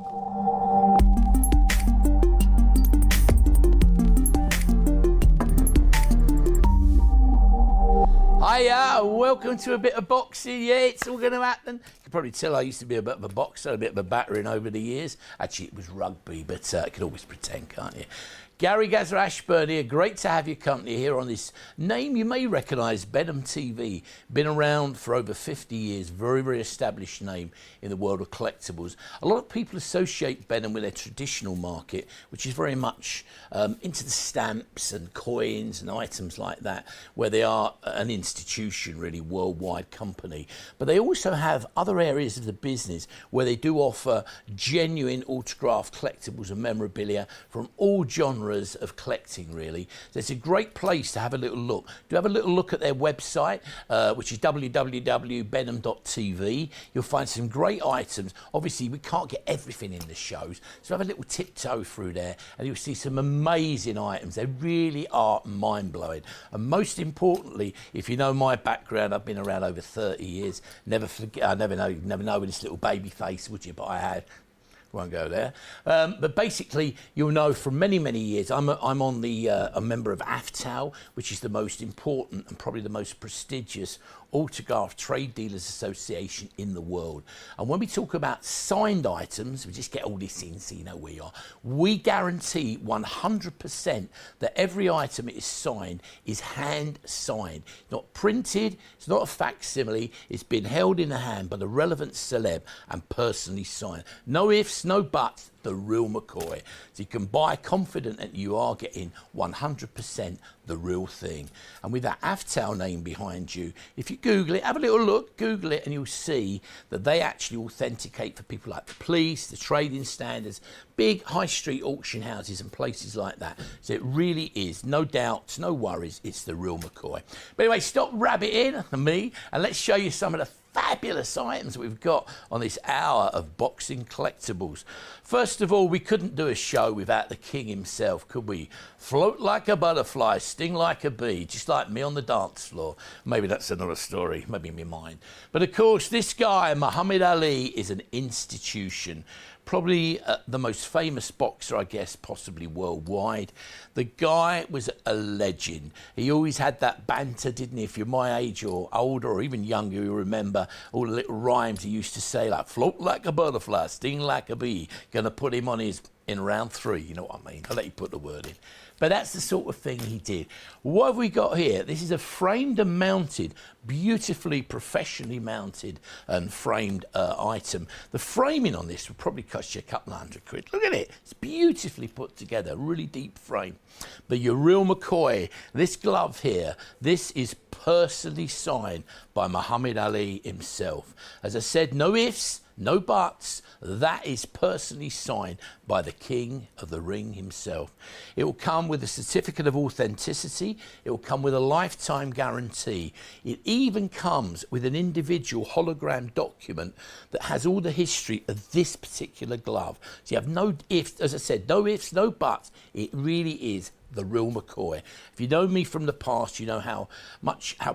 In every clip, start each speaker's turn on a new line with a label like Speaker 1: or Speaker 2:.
Speaker 1: Hiya, welcome to a bit of boxing. Yeah, it's all going to happen. You can probably tell I used to be a bit of a boxer, a bit of a battering over the years. Actually, it was rugby, but I can always pretend, can't you? Gary Gazza Ashburn here. Great to have your company here on this name you may recognise, Benham TV. Been around for over 50 years. Very, very established name in the world of collectibles. A lot of people associate Benham with their traditional market, which is very much into the stamps and coins and items like that, where they are an institution, really, worldwide company. But they also have other areas of the business where they do offer genuine autographed collectibles and memorabilia from all genres of collecting, really. So it's a great place to have a little look. Do have a little look at their website, which is www.benham.tv. You'll find some great items. Obviously, we can't get everything in the shows, so have a little tiptoe through there and you'll see some amazing items. They really are mind-blowing. And most importantly, if you know my background, I've been around over 30 years. Never forget, I never know with this little baby face, would you? But I had. Won't go there. But basically, you'll know from many, many years, I'm on the a member of AFTAL, which is the most important and probably the most prestigious autograph trade dealers association in the world. And when we talk about signed items, we just get all this in so you know where you are. We guarantee 100% that every item that is signed is hand signed, not printed. It's not a facsimile. It's been held in the hand by the relevant celeb and personally signed. No ifs, no buts. The real McCoy. So you can buy confident that you are getting 100% the real thing. And with that AFTAL name behind you, if you Google it, have a little look, Google it, and you'll see that they actually authenticate for people like the police, the trading standards, big high street auction houses and places like that. So it really is, no doubts, no worries, it's the real McCoy. But anyway, stop rabbiting me and let's show you some of the fabulous items we've got on this hour of boxing collectibles. First of all, we couldn't do a show without the king himself, could we? Float like a butterfly, sting like a bee, just like me on the dance floor. Maybe that's another story, maybe in my mind. But of course, this guy, Muhammad Ali, is an institution. Probably the most famous boxer, I guess, possibly worldwide. The guy was a legend. He always had that banter, didn't he? If you're my age or older or even younger, you remember all the little rhymes he used to say, like float like a butterfly, sting like a bee. Gonna put him on his in round 3, you know what I mean? I'll let you put the word in. But that's the sort of thing he did. What have we got here? This is a framed and mounted, beautifully professionally mounted and framed item. The framing on this would probably cost you a couple of £100. Look at it. It's beautifully put together, really deep frame. But your real McCoy, this glove here, this is personally signed by Muhammad Ali himself. As I said, no ifs, no buts. That is personally signed by the king of the ring himself. It will come with a certificate of authenticity. It will come with a lifetime guarantee. It even comes with an individual hologram document that has all the history of this particular glove. So you have no ifs, as I said, no ifs, no buts. It really is the real McCoy. If you know me from the past, you know how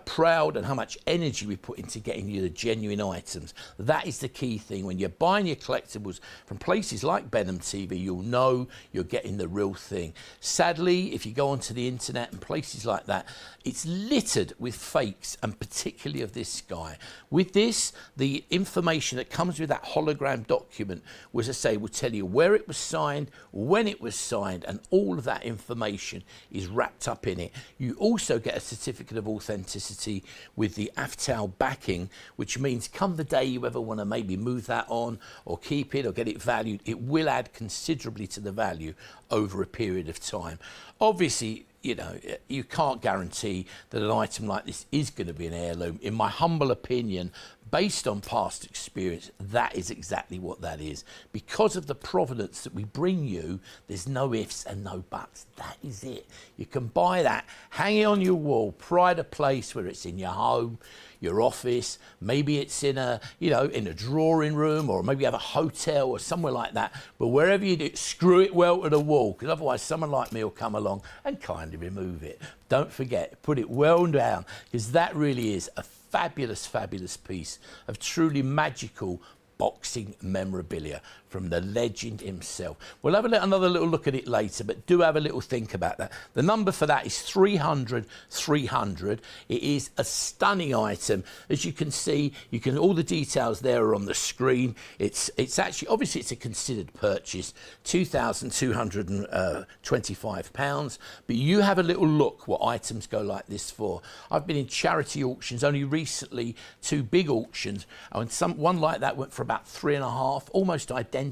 Speaker 1: proud and how much energy we put into getting you the genuine items. That is the key thing. When you're buying your collectibles from places like Benham TV, you'll know you're getting the real thing. Sadly, if you go onto the internet and places like that, it's littered with fakes, and particularly of this guy. With this, the information that comes with that hologram document, was, as I say, will tell you where it was signed, when it was signed, and all of that information is wrapped up in it. You also get a certificate of authenticity with the AFTAL backing, which means come the day you ever want to maybe move that on or keep it or get it valued, it will add considerably to the value over a period of time. Obviously, you know, you can't guarantee that an item like this is going to be an heirloom. In my humble opinion, based on past experience, that is exactly what that is. Because of the provenance that we bring you, there's no ifs and no buts. That is it. You can buy that, hang it on your wall, pride of place, where it's in your home, your office, maybe it's in a, you know, in a drawing room, or maybe you have a hotel or somewhere like that. But wherever you do it, screw it well to the wall, because otherwise someone like me will come along and kindly remove it. Don't forget, put it well down, because that really is a fabulous, fabulous piece of truly magical boxing memorabilia from from the legend himself. We'll have another little look at it later, but do have a little think about that. The number for that is 300 300. It is a stunning item. As you can see, all the details there are on the screen. It's actually, obviously it's a considered purchase, £2,225, but you have a little look what items go like this for. I've been in charity auctions only recently, 2 big auctions, and one like that went for about 3.5, almost identical.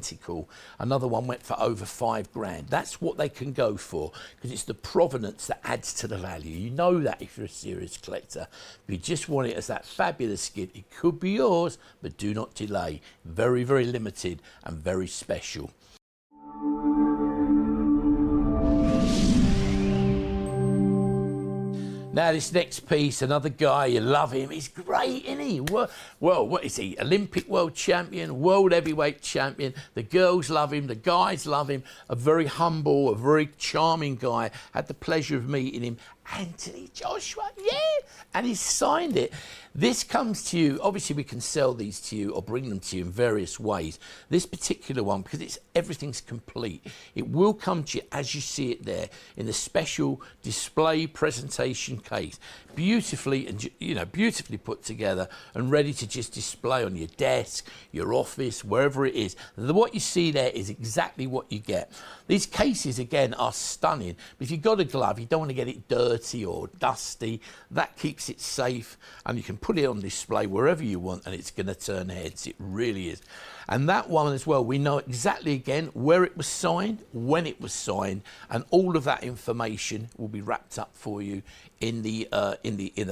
Speaker 1: Another one went for over 5 grand. That's what they can go for, because it's the provenance that adds to the value. You know that if you're a serious collector. If you just want it as that fabulous gift, it could be yours, but do not delay. Very, very limited and very special. Now this next piece, another guy, you love him. He's great, isn't he? Well, what is he? Olympic world champion, world heavyweight champion. The girls love him, the guys love him. A very humble, a very charming guy. Had the pleasure of meeting him. Anthony Joshua, yeah, and he's signed it. This comes to you, obviously we can sell these to you or bring them to you in various ways. This particular one, because everything's complete, it will come to you as you see it there in the special display presentation case. Beautifully, and beautifully put together and ready to just display on your desk, your office, wherever it is. What you see there is exactly what you get. These cases, again, are stunning. But if you've got a glove, you don't want to get it dirty or dusty. That keeps it safe, and you can put it on display wherever you want, and it's going to turn heads. It really is. And that one as well, we know exactly, again, where it was signed, when it was signed, and all of that information will be wrapped up for you in the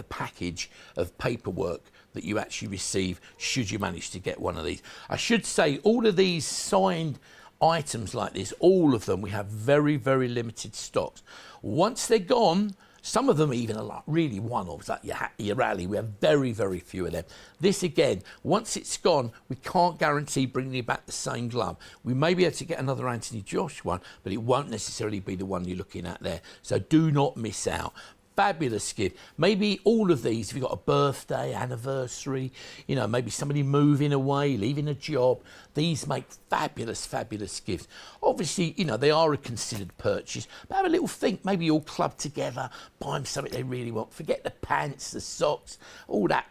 Speaker 1: package of paperwork that you actually receive should you manage to get one of these. I should say all of these signed items like this, all of them, we have very, very limited stocks. Once they're gone, some of them even are like really one-offs, like your rally. We have very, very few of them. This, again, once it's gone, we can't guarantee bringing you back the same glove. We may be able to get another Anthony Josh one, but it won't necessarily be the one you're looking at there. So do not miss out. Fabulous gift. Maybe all of these, if you've got a birthday, anniversary, maybe somebody moving away, leaving a job, these make fabulous, fabulous gifts. Obviously, they are a considered purchase, but have a little think, maybe all clubbed together, buy them something they really want. Forget the pants, the socks, all that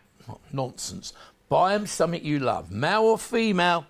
Speaker 1: nonsense. Buy them something you love, male or female.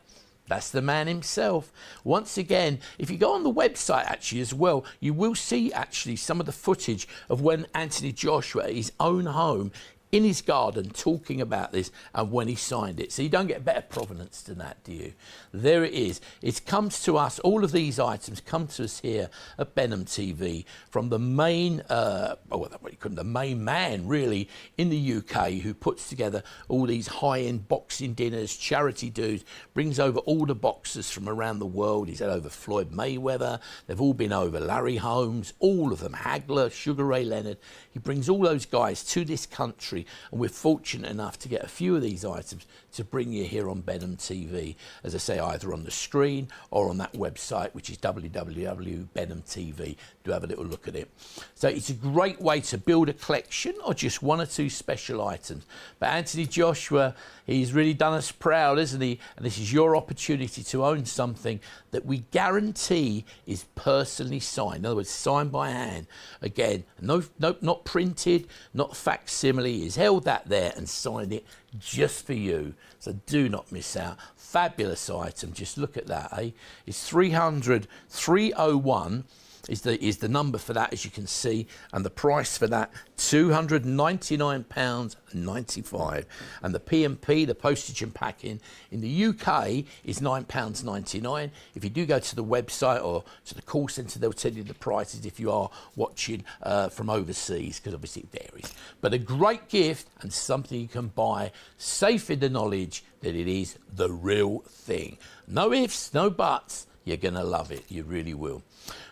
Speaker 1: That's the man himself. Once again, if you go on the website actually as well, you will see actually some of the footage of when Anthony Joshua at his own home in his garden talking about this and when he signed it. So you don't get better provenance than that, do you? There it is. It comes to us, all of these items come to us here at Benham TV from the main, the main man really in the UK who puts together all these high-end boxing dinners, charity dues, brings over all the boxers from around the world. He's had over Floyd Mayweather, they've all been over Larry Holmes, all of them, Hagler, Sugar Ray Leonard. He brings all those guys to this country, and we're fortunate enough to get a few of these items to bring you here on Benham TV, as I say, either on the screen or on that website, which is www.benhamtv. Do have a little look at it. So it's a great way to build a collection or just 1 or 2 special items. But Anthony Joshua, he's really done us proud, isn't he? And this is your opportunity to own something that we guarantee is personally signed. In other words, signed by hand. Again, not printed, not facsimile. He's held that there and signed it just for you. So do not miss out. Fabulous item. Just look at that, eh? It's 301 is the number for that, as you can see, and the price for that £299.95, and the P&P, the postage and packing in the UK is £9.99. If you do go to the website or to the call centre, they'll tell you the prices if you are watching from overseas, because obviously it varies. But a great gift and something you can buy safe in the knowledge that it is the real thing. No ifs, no buts. You're going to love it. You really will.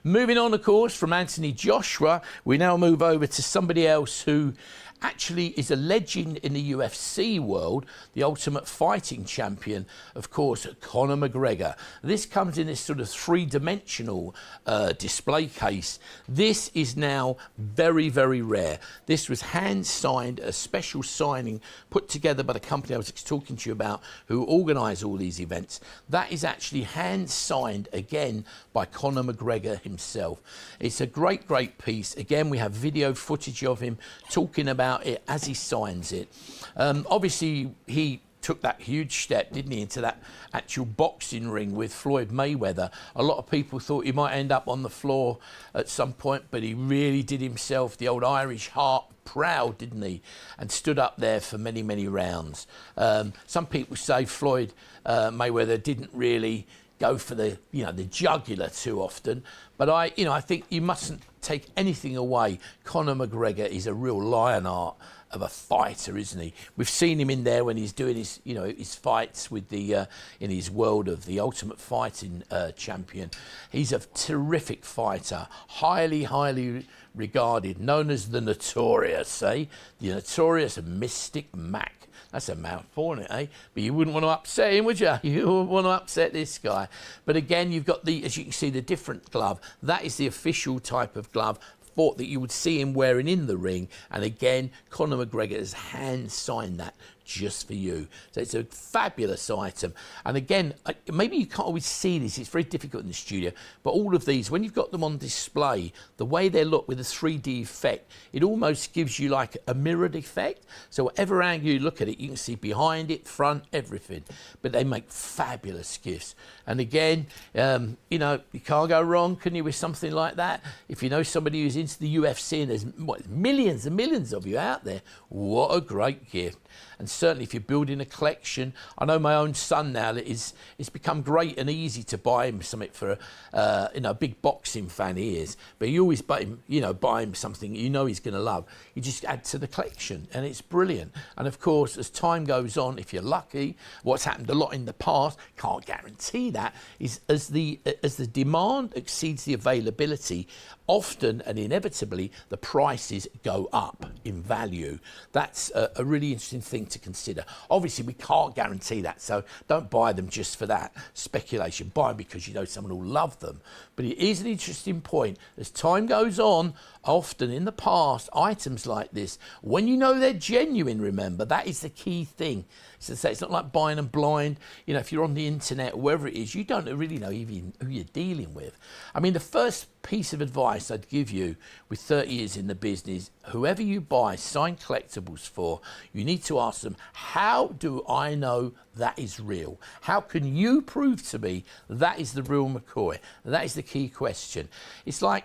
Speaker 1: Moving on, of course, from Anthony Joshua, we now move over to somebody else who actually is a legend in the UFC world, the Ultimate Fighting Champion, of course, Conor McGregor. This comes in this sort of three-dimensional display case. This is now very, very rare. This was hand-signed, a special signing put together by the company I was talking to you about, who organise all these events. That is actually hand-signed, again, by Conor McGregor himself. It's a great, great piece. Again, we have video footage of him talking about it as he signs it. Obviously, he took that huge step, didn't he, into that actual boxing ring with Floyd Mayweather. A lot of people thought he might end up on the floor at some point, but he really did himself the old Irish heart proud, didn't he, and stood up there for many, many rounds. Some people say Floyd Mayweather didn't really go for the jugular too often, but I think you mustn't take anything away. Conor McGregor is a real Lionheart of a fighter, isn't he? We've seen him in there when he's doing his, his fights with the in his world of the Ultimate Fighting Champion. He's a terrific fighter, highly, highly regarded, known as the Notorious, the Notorious Mystic Mac. That's a mouthful, isn't it, eh? But you wouldn't want to upset him, would you? You wouldn't want to upset this guy. But again, you've got as you can see, the different glove. That is the official type of glove that you would see him wearing in the ring. And again, Conor McGregor has hand-signed that just for you. So it's a fabulous item. And again, maybe you can't always see this, it's very difficult in the studio, but all of these, when you've got them on display, the way they look with a 3D effect, it almost gives you like a mirrored effect. So whatever angle you look at it, you can see behind it, front, everything. But they make fabulous gifts. And again, you can't go wrong, can you, with something like that? If you know somebody who's into the UFC, and there's millions and millions of you out there, what a great gift. And certainly if you're building a collection, I know my own son now, it's become great and easy to buy him something for a big boxing fan he is, but you always buy him something he's going to love. You just add to the collection, and it's brilliant. And of course, as time goes on, if you're lucky, what's happened a lot in the past, can't guarantee that, is as the demand exceeds the availability, often and inevitably the prices go up in value. That's a really interesting thing to consider. Obviously, we can't guarantee that, so don't buy them just for that speculation. Buy them because you know someone will love them. But it is an interesting point. As time goes on, often in the past, items like this, when you know they're genuine, remember, that is the key thing. So it's not like buying them blind. If you're on the internet or wherever it is, you don't really know even who you're dealing with. I mean, the first piece of advice I'd give you with 30 years in the business, whoever you buy signed collectibles for, you need to ask them, how do I know that is real? How can you prove to me that is the real McCoy? That is the key question. It's like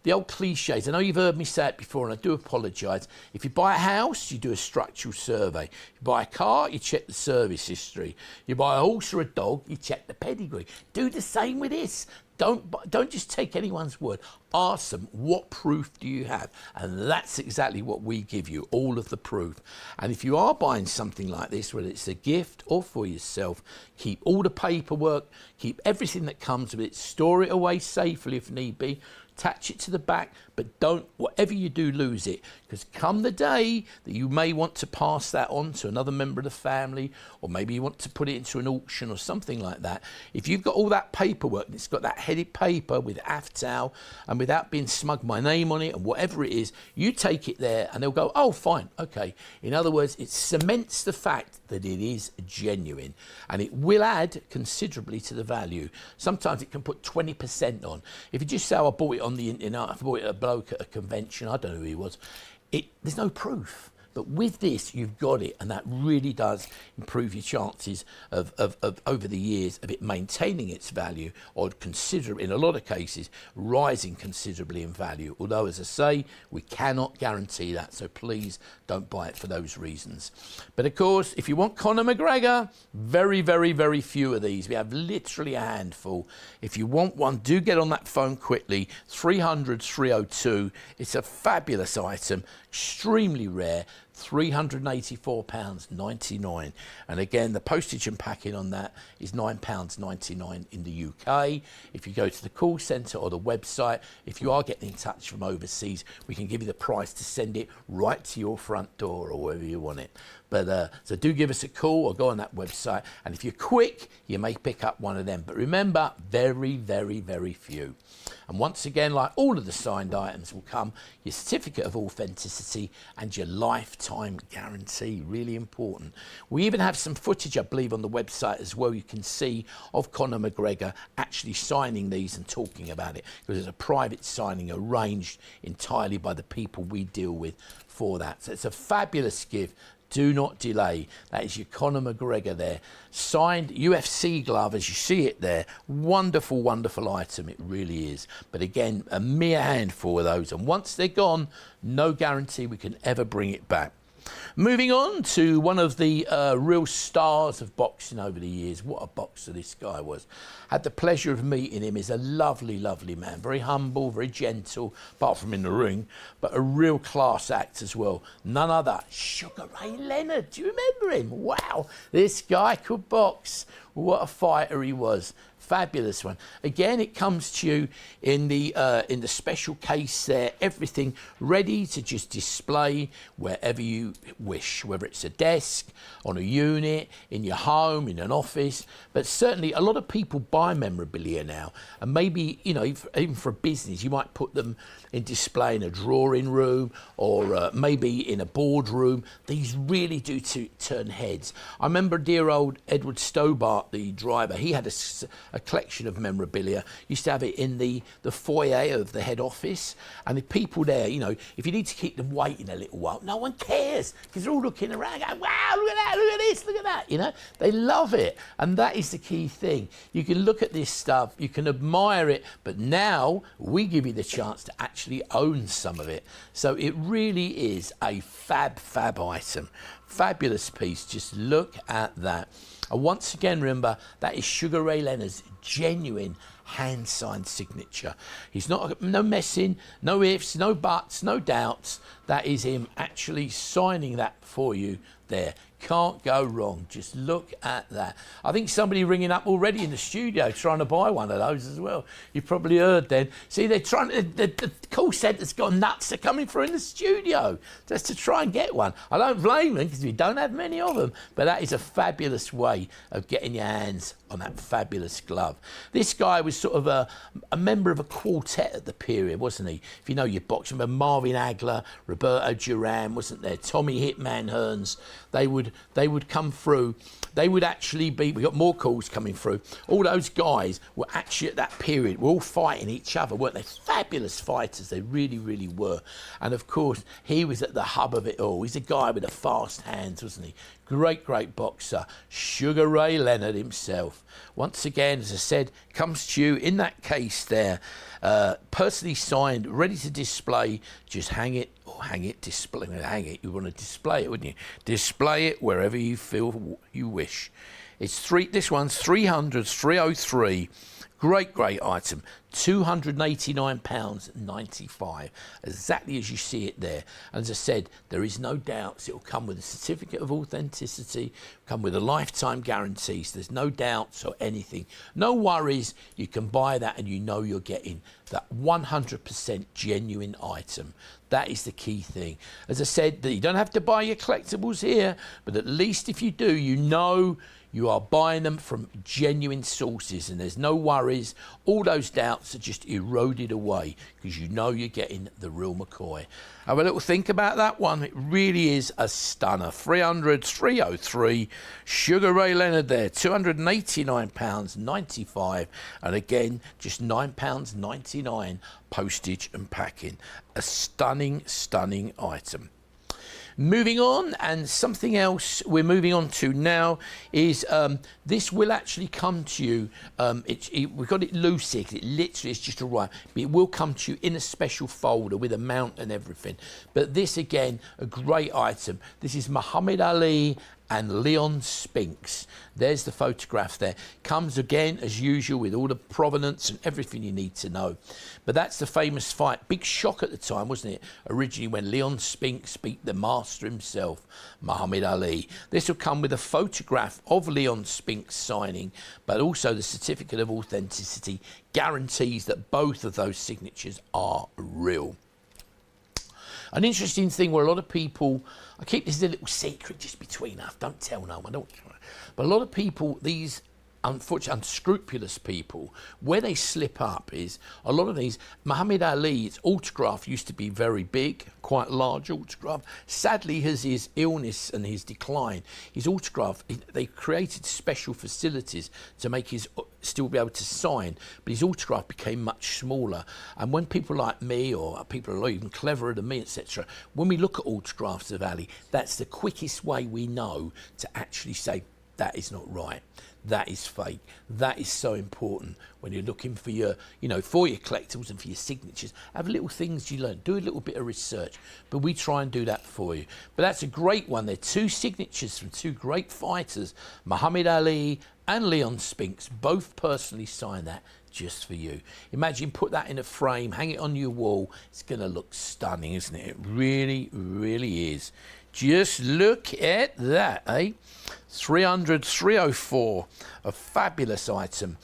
Speaker 1: the old cliches. I know you've heard me say it before, and I do apologise. If you buy a house, you do a structural survey. You buy a car, you check the service history. You buy a horse or a dog, you check the pedigree. Do the same with this. Don't just take anyone's word. Ask them, what proof do you have? And that's exactly what we give you, all of the proof. And if you are buying something like this, whether it's a gift or for yourself, keep all the paperwork, keep everything that comes with it, store it away safely if need be, attach it to the back, but don't, whatever you do, lose it. Because come the day that you may want to pass that on to another member of the family, or maybe you want to put it into an auction or something like that, if you've got all that paperwork, and it's got that headed paper with AFTAL, and without being smug, my name on it, and whatever it is, you take it there, and they'll go, oh, fine, okay. In other words, it cements the fact that it is genuine, and it will add considerably to the value. Sometimes it can put 20% on. If you just say, oh, I bought it on the internet, I bought it at a bloke at a convention, I don't know who he was, there's no proof. But with this, you've got it, and that really does improve your chances of over the years of it maintaining its value, or considerably, in a lot of cases, rising considerably in value. Although, as I say, we cannot guarantee that, so please don't buy it for those reasons. But of course, if you want Conor McGregor, very, very, very few of these. We have literally a handful. If you want one, do get on that phone quickly, 300 302. It's a fabulous item, extremely rare. £384.99. And again, the postage and packing on that is £9.99 in the UK. If you go to the call centre or the website, if you are getting in touch from overseas, we can give you the price to send it right to your front door or wherever you want it. But so do give us a call or go on that website, and if you're quick, you may pick up one of them. But remember, very, very, very few. And once again, like all of the signed items, will come your certificate of authenticity and your lifetime guarantee. Really important. We even have some footage, I believe, on the website as well. You can see of Conor McGregor actually signing these and talking about it, because there's a private signing arranged entirely by the people we deal with for that. So it's a fabulous gift. Do not delay. That is your Conor McGregor there. Signed UFC glove, as you see it there. Wonderful, wonderful item. It really is. But again, a mere handful of those. And once they're gone, no guarantee we can ever bring it back. Moving on to one of the real stars of boxing over the years. What a boxer this guy was. Had the pleasure of meeting him. He's a lovely, lovely man. Very humble, very gentle, apart from in the ring, but a real class act as well. None other, Sugar Ray Leonard. Do you remember him? Wow, this guy could box. What a fighter he was. Fabulous one. Again, it comes to you in the special case there, everything ready to just display wherever you wish, whether it's a desk, on a unit, in your home, in an office. But certainly a lot of people buy memorabilia now, and maybe, you know, even for a business, you might put them in display in a drawing room, or maybe in a boardroom. These really do turn heads. I remember dear old Edward Stobart, the driver, he had a collection of memorabilia. Used to have it in the foyer of the head office, and the people there, you know, if you need to keep them waiting a little while, no one cares, because they're all looking around going, wow, look at that, look at this, look at that, you know. They love it, and that is the key thing. You can look at this stuff, you can admire it, but now we give you the chance to actually own some of it. So it really is a fab item. Fabulous piece. Just look at that. And once again, remember, that is Sugar Ray Leonard's genuine hand-signed signature. He's not, no messing, no ifs, no buts, no doubts. That is him actually signing that for you there. Can't go wrong. Just look at that. I think somebody ringing up already in the studio trying to buy one of those as well. You probably heard then. See, they're trying to, the call centre's gone nuts. They're coming through in the studio just to try and get one. I don't blame them, because we don't have many of them. But that is a fabulous way of getting your hands on that fabulous glove. This guy was sort of a member of a quartet at the period, wasn't he? If you know your boxing, Marvin Hagler, Roberto Duran, wasn't there? Tommy Hitman Hearns. They would come through. They would actually be, we got more calls coming through. All those guys were actually at that period, were all fighting each other, weren't they? Fabulous fighters, they really, really were. And of course, he was at the hub of it all. He's a guy with the fast hands, wasn't he? Great, great boxer, Sugar Ray Leonard himself. Once again, as I said, comes to you in that case there, personally signed, ready to display. Just hang it, or hang it, display, hang it. You want to display it, wouldn't you? Display it wherever you feel you wish. It's this one's 303. Great, great item. £289.95, exactly as you see it there. And as I said, there is no doubts. It will come with a certificate of authenticity, come with a lifetime guarantee. So there's no doubts or anything. No worries. You can buy that and you know you're getting that 100% genuine item. That is the key thing. As I said, you don't have to buy your collectibles here, but at least if you do, you know you are buying them from genuine sources, and there's no worries. All those doubts are just eroded away, because you know you're getting the real McCoy. Have a little think about that one. It really is a stunner. 303. Sugar Ray Leonard there. £289.95. And again, just £9.99 postage and packing. A stunning, stunning item. Moving on, and something else we're moving on to now is this will actually come to you. We've got it loose here, 'cause it literally is just arrived, but it will come to you in a special folder with a mount and everything. But this, again, a great item. This is Muhammad Ali and Leon Spinks. There's the photograph there. Comes again, as usual, with all the provenance and everything you need to know. But that's the famous fight. Big shock at the time, wasn't it? Originally when Leon Spinks beat the master himself, Muhammad Ali. This will come with a photograph of Leon Spinks signing, but also the certificate of authenticity guarantees that both of those signatures are real. An interesting thing where a lot of people, I keep this a little secret just between us, don't tell no one, but a lot of people, these unfortunately unscrupulous people, where they slip up is a lot of these. Muhammad Ali's autograph used to be very big, quite large autograph. Sadly, as his illness and his decline, his autograph, they created special facilities to make his still be able to sign, but his autograph became much smaller. And when people like me, or people who are even cleverer than me, etc., when we look at autographs of Ali, that's the quickest way we know to actually say that is not right. That is fake. That is so important when you're looking for your, for your collectibles and for your signatures. Have little things you learn. Do a little bit of research. But we try and do that for you. But that's a great one. They're two signatures from two great fighters, Muhammad Ali and Leon Spinks. Both personally signed that just for you. Imagine, put that in a frame, hang it on your wall. It's going to look stunning, isn't it? It really, really is. Just look at that, eh? 300, 304, a fabulous item,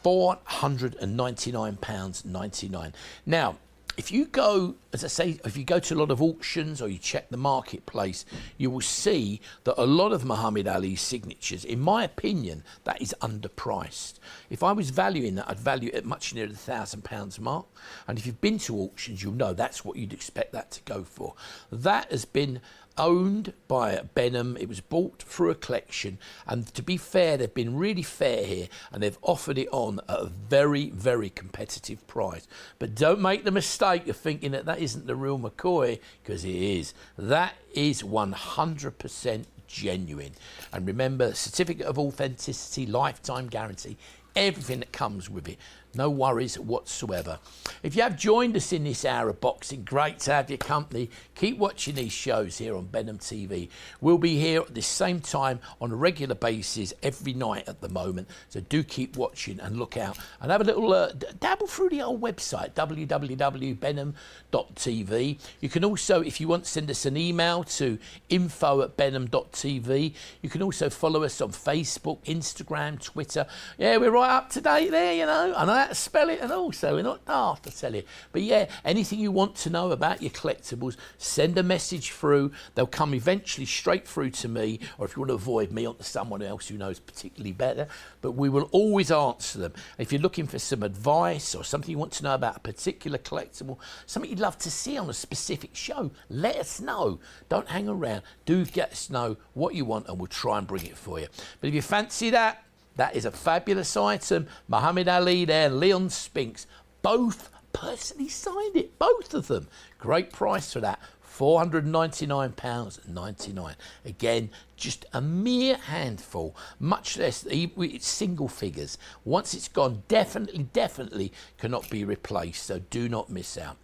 Speaker 1: £499.99. Now, if you go, as I say, if you go to a lot of auctions or you check the marketplace, you will see that a lot of Muhammad Ali's signatures, in my opinion, that is underpriced. If I was valuing that, I'd value it at much nearer the £1,000 mark. And if you've been to auctions, you'll know that's what you'd expect that to go for. That has been owned by Benham. It was bought through a collection, and to be fair, they've been really fair here, and they've offered it on at a very, very competitive price. But don't make the mistake of thinking that that isn't the real McCoy, because it is. That is 100% genuine. And remember, certificate of authenticity, lifetime guarantee, everything that comes with it. No worries whatsoever. If you have joined us in this hour of boxing, great to have your company. Keep watching these shows here on Benham TV. We'll be here at the same time on a regular basis every night at the moment. So do keep watching and look out. And have a little dabble through the old website, www.benham.tv. You can also, if you want, send us an email to info@benham.tv. You can also follow us on Facebook, Instagram, Twitter. Yeah, we're right up to date there, I know how to spell it, and also we're not daft, I tell you. But yeah, anything you want to know about your collectibles, send a message through. They'll come eventually straight through to me, or if you want to avoid me, on to someone else who knows particularly better. But we will always answer them. If you're looking for some advice or something you want to know about a particular collectible, something you'd love to see on a specific show, let us know. Don't hang around. Do get us know what you want, and we'll try and bring it for you. But if you fancy that, that is a fabulous item. Muhammad Ali there, Leon Spinks, both personally signed it, both of them. Great price for that, £499.99. Again, just a mere handful, much less, it's single figures. Once it's gone, definitely cannot be replaced, so do not miss out.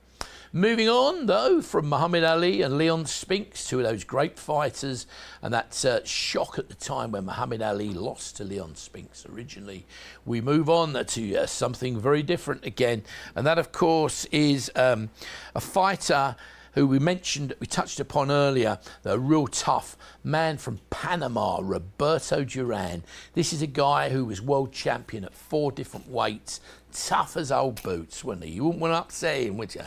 Speaker 1: Moving on, though, from Muhammad Ali and Leon Spinks, two of those great fighters, and that shock at the time when Muhammad Ali lost to Leon Spinks originally, we move on to something very different again, and that, of course, is a fighter who we touched upon earlier, the real tough man from Panama, Roberto Duran. This is a guy who was world champion at 4 different weights, tough as old boots, wasn't he? You wouldn't want to upset him, would you?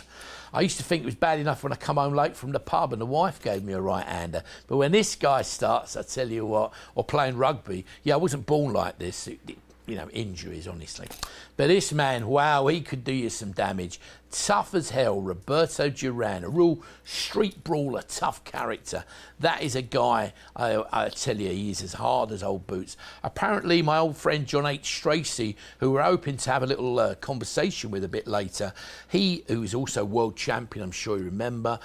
Speaker 1: I used to think it was bad enough when I come home late from the pub and the wife gave me a right-hander. But when this guy starts, I tell you what, or playing rugby, yeah, I wasn't born like this. Injuries, honestly. But this man, wow, he could do you some damage. Tough as hell, Roberto Duran, a real street brawler, tough character. That is a guy, I tell you, he is as hard as old boots. Apparently, my old friend John H. Tracy, who we're hoping to have a little conversation with a bit later, he, who is also world champion, I'm sure you remember,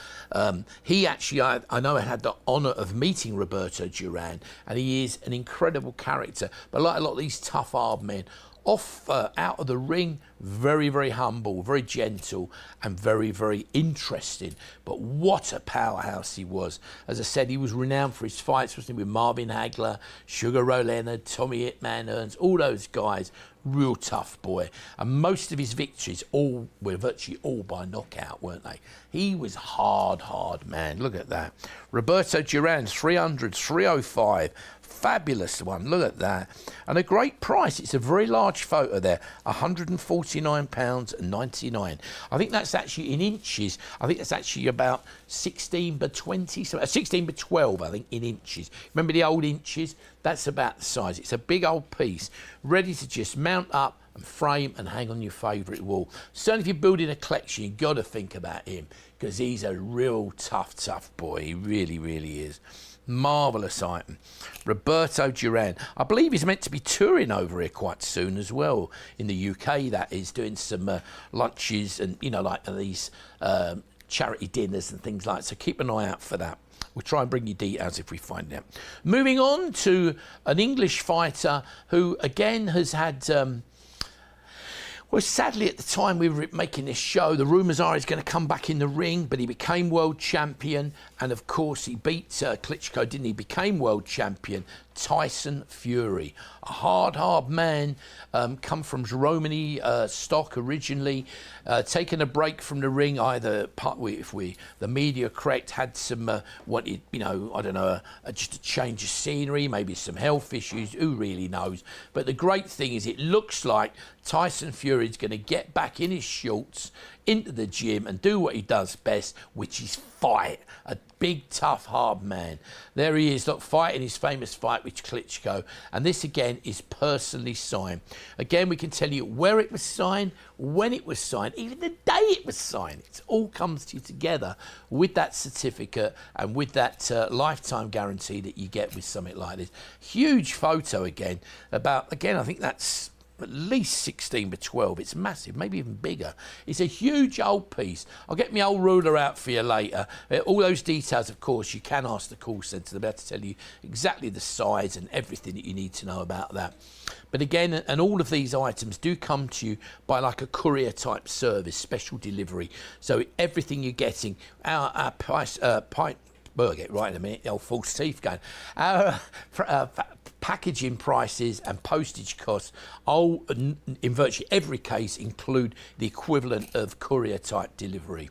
Speaker 1: he actually, I know I had the honour of meeting Roberto Duran, and he is an incredible character. But like a lot of these tough, hard men, off out of the ring, very, very humble, very gentle, and very, very interesting. But what a powerhouse he was. As I said, he was renowned for his fights, wasn't he, with Marvin Hagler, Sugar Ray Leonard, Tommy Hitman Hearns, all those guys. Real tough boy. And most of his victories were virtually all by knockout, weren't they? He was hard man. Look at that. Roberto Duran, 300, 305. Fabulous one, look at that. And a great price. It's a very large photo there, £149.99. I think that's actually in inches. I think that's actually about 16 by 20, so 16 by 12, I think, in inches. Remember the old inches? That's about the size. It's a big old piece, ready to just mount up and frame and hang on your favourite wall. Certainly if you're building a collection, you've got to think about him, because he's a real tough boy. He really, really is. Marvellous item. Roberto Duran. I believe he's meant to be touring over here quite soon as well, in the UK, that is, doing some lunches and, you know, like these charity dinners and things like that. So keep an eye out for that. We'll try and bring you details if we find out. Moving on to an English fighter who, again, has had... well, sadly, at the time we were making this show, the rumours are he's going to come back in the ring, but he became world champion. And, of course, he beat Klitschko, didn't he? Became world champion. Tyson Fury, a hard man, come from Romany stock originally, taken a break from the ring, either if the media correct, had some wanted, you know, I don't know, just a change of scenery, maybe some health issues, who really knows. But the great thing is, it looks like Tyson Fury is going to get back in his shorts into the gym and do what he does best, which is fight. A big, tough, hard man. There he is, look, fighting his famous fight with Klitschko. And this, again, is personally signed. Again, we can tell you where it was signed, when it was signed, even the day it was signed. It all comes to you together with that certificate and with that lifetime guarantee that you get with something like this. Huge photo, again, about, again, I think that's at least 16 by 12. It's massive, maybe even bigger. It's a huge old piece. I'll get my old ruler out for you later. All those details, of course, you can ask the call centre. They're about to tell you exactly the size and everything that you need to know about that. But again, and all of these items do come to you by like a courier type service, special delivery. So everything you're getting, our price, well, I'll get right in a minute, the old false teeth going. Packaging prices and postage costs, in virtually every case, include the equivalent of courier type delivery.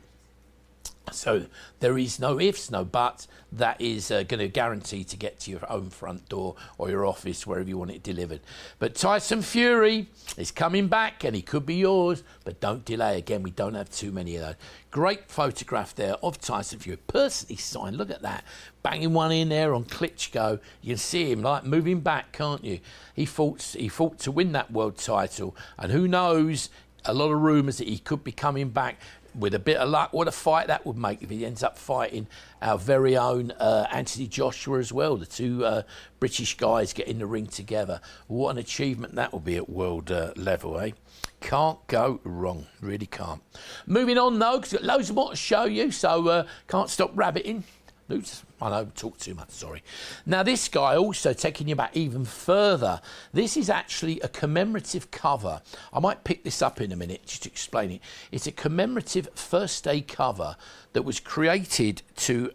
Speaker 1: So there is no ifs, no buts. That is going to guarantee to get to your own front door or your office, wherever you want it delivered. But Tyson Fury is coming back, and he could be yours, but don't delay. Again, we don't have too many of those. Great photograph there of Tyson Fury, personally signed. Look at that, banging one in there on Klitschko. You can see him like moving back, can't you? He fought to win that world title, and who knows? A lot of rumours that he could be coming back. With a bit of luck, what a fight that would make if he ends up fighting our very own Anthony Joshua as well. The two British guys get in the ring together. What an achievement that will be at world level, eh? Can't go wrong, really can't. Moving on though, because we've got loads more to show you, so can't stop rabbiting. Oops, I know, talk too much, sorry. Now this guy, also taking you back even further, this is actually a commemorative cover. I might pick this up in a minute just to explain it. It's a commemorative first day cover that was created to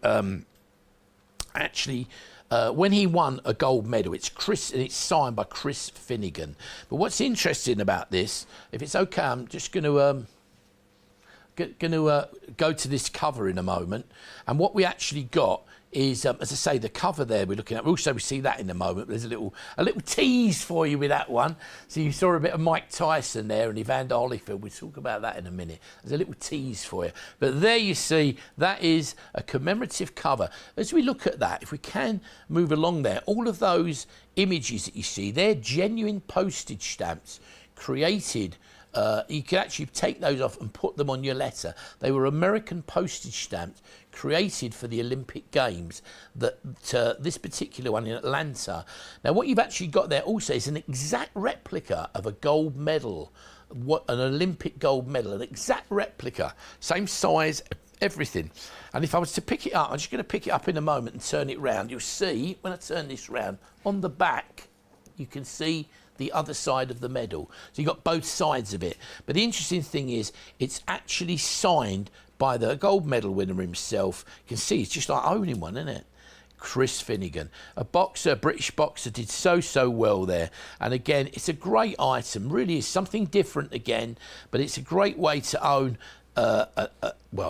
Speaker 1: when he won a gold medal. It's signed by Chris Finnegan. But what's interesting about this, if it's okay, I'm just going to go to this cover in a moment, and what we actually got is, as I say, the cover there we're looking at. Also, we see that in a moment. There's a little tease for you with that one. So you saw a bit of Mike Tyson there and Evander Holyfield. We'll talk about that in a minute. There's a little tease for you. But there you see, that is a commemorative cover. As we look at that, if we can move along there, all of those images that you see, they're genuine postage stamps created. You can actually take those off and put them on your letter. They were American postage stamps created for the Olympic Games, that this particular one in Atlanta. Now what you've actually got there also is an exact replica of a gold medal, an Olympic gold medal, an exact replica, same size, everything. And if I was to pick it up, I'm just going to pick it up in a moment and turn it round. You'll see, when I turn this round, on the back, you can see the other side of the medal. So you've got both sides of it. But the interesting thing is, it's actually signed by the gold medal winner himself. You can see it's just like owning one, isn't it? Chris Finnegan, a boxer, a British boxer, did so well there. And again, it's a great item, really is something different again, but it's a great way to own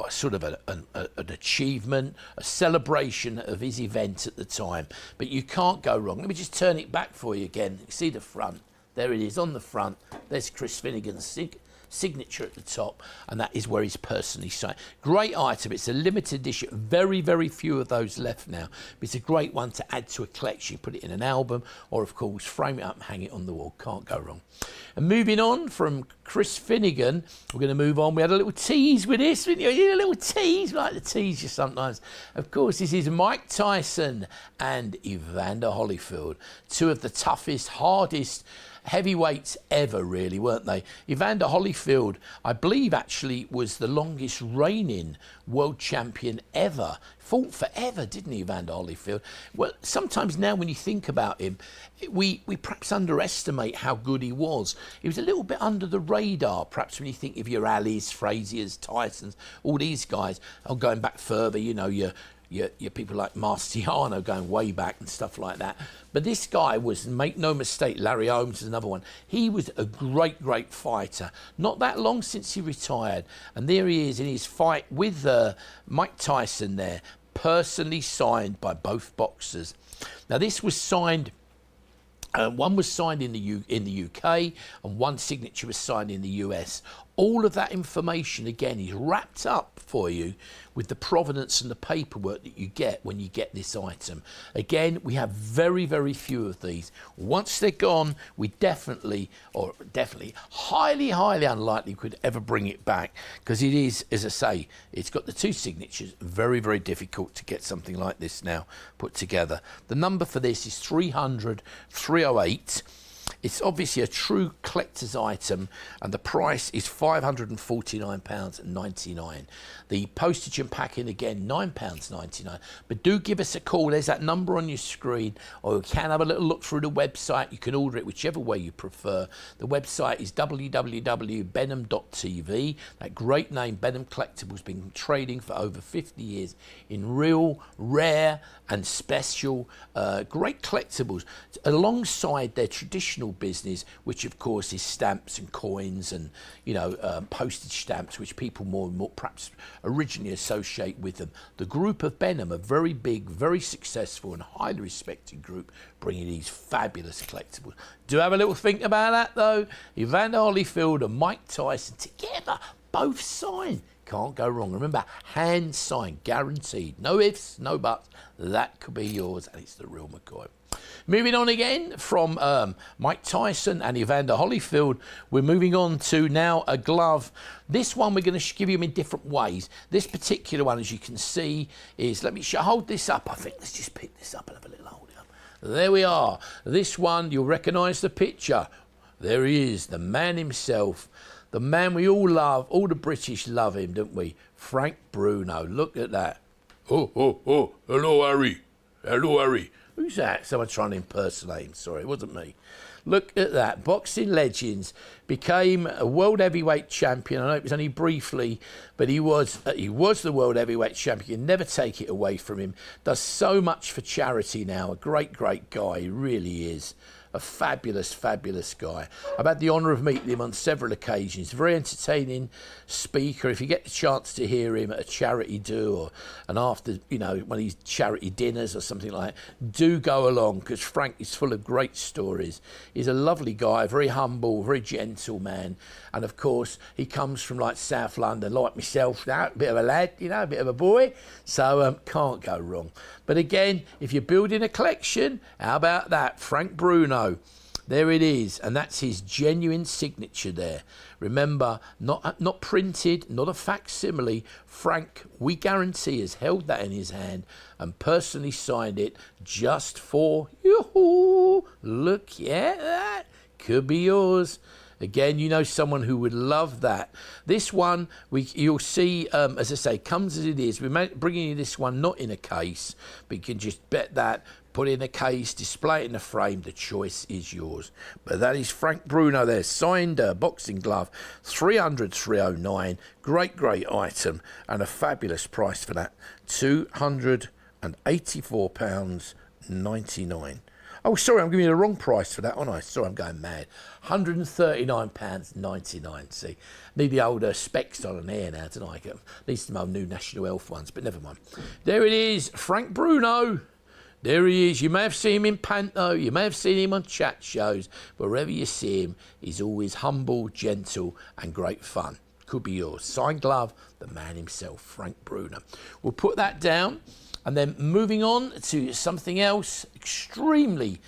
Speaker 1: sort of an achievement, a celebration of his event at the time. But you can't go wrong. Let me just turn it back for you again. You see the front? There it is on the front. There's Chris Finnegan's signature at the top, and that is where he's personally signed. Great item. It's a limited edition. Very few of those left now. But it's a great one to add to a collection. Put it in an album, or of course frame it up and hang it on the wall. Can't go wrong. And moving on from Chris Finnegan, we're going to move on. We had a little tease with this. You know, a little tease, like the tease you sometimes. Of course, this is Mike Tyson and Evander Holyfield, two of the toughest, hardest heavyweights ever, really, weren't they? Evander Holyfield, I believe, actually was the longest reigning world champion ever. Fought forever, didn't he, Evander Holyfield? Well, sometimes now when you think about him, we perhaps underestimate how good he was. He was a little bit under the radar, perhaps when you think of your Ali's, Frazier's, Tyson's, all these guys. Going back further, you know, your people like Marciano going way back and stuff like that. But this guy was, make no mistake, Larry Holmes is another one. He was a great fighter. Not that long since he retired. And there he is in his fight with Mike Tyson there, personally signed by both boxers. Now this was signed, one was signed in the UK and one signature was signed in the US. All of that information, again, is wrapped up for you with the provenance and the paperwork that you get when you get this item. Again, we have very few of these. Once they're gone, we definitely, highly unlikely could ever bring it back, because it is, as I say, it's got the two signatures. Very difficult to get something like this now put together. The number for this is 300-308. It's obviously a true collector's item, and the price is £549.99. The postage and packing, again, £9.99. But do give us a call. There's that number on your screen, or you can have a little look through the website. You can order it whichever way you prefer. The website is www.benham.tv. That great name, Benham Collectables, been trading for over 50 years in real, rare and special, great collectibles, alongside their traditional business, which of course is stamps and coins and, you know, postage stamps, which people more perhaps originally associate with them. The group of Benham, a very big, very successful and highly respected group, bringing these fabulous collectibles. Do have a little think about that though. Evander Holyfield and Mike Tyson together, both signed. Can't go wrong. Remember, hand signed, guaranteed. No ifs, no buts. That could be yours, and it's the real McCoy. Moving on again from Mike Tyson and Evander Holyfield, we're moving on to now a glove. This one we're going to give you in different ways. This particular one, as you can see, is, let me hold this up. I think let's just pick this up and have a little hold it up. There we are. This one, you'll recognise the picture. There he is, the man himself. The man we all love, all the British love him, don't we? Frank Bruno, look at that. Oh, hello, Harry. Hello, Harry. Who's that? Someone trying to impersonate him. Sorry, it wasn't me. Look at that. Boxing legends, became a world heavyweight champion. I know it was only briefly, but he was the world heavyweight champion. Never take it away from him. Does so much for charity now. A great guy. He really is. A fabulous guy. I've had the honour of meeting him on several occasions. Very entertaining speaker. If you get the chance to hear him at a charity do, or and after, you know, one of these charity dinners or something like that, do go along, because Frank is full of great stories. He's a lovely guy, very humble, very gentle man, and of course he comes from like South London, like myself now, a bit of a lad, you know, a bit of a boy, so can't go wrong. But again, if you're building a collection, how about that? Frank Bruno. There it is, and that's his genuine signature there. Remember, not printed, not a facsimile. Frank, we guarantee, has held that in his hand and personally signed it just for you. Look at that. Could be yours. Again, you know someone who would love that. This one, you'll see, as I say, comes as it is. We're bringing you this one not in a case, but you can just bet that, put it in a case, display it in a frame. The choice is yours. But that is Frank Bruno there, signed boxing glove, 300-309. Great, great item, and a fabulous price for that, £284.99. Oh, sorry, I'm giving you the wrong price for that, aren't I? Sorry, I'm going mad. £139.99. See, need the older specs on here now, don't I? At least some old new National Health ones, but never mind. There it is, Frank Bruno. There he is. You may have seen him in Panto, you may have seen him on chat shows, but wherever you see him, he's always humble, gentle, and great fun. Could be yours. Signed glove, the man himself, Frank Bruno. We'll put that down. And then moving on to something else extremely,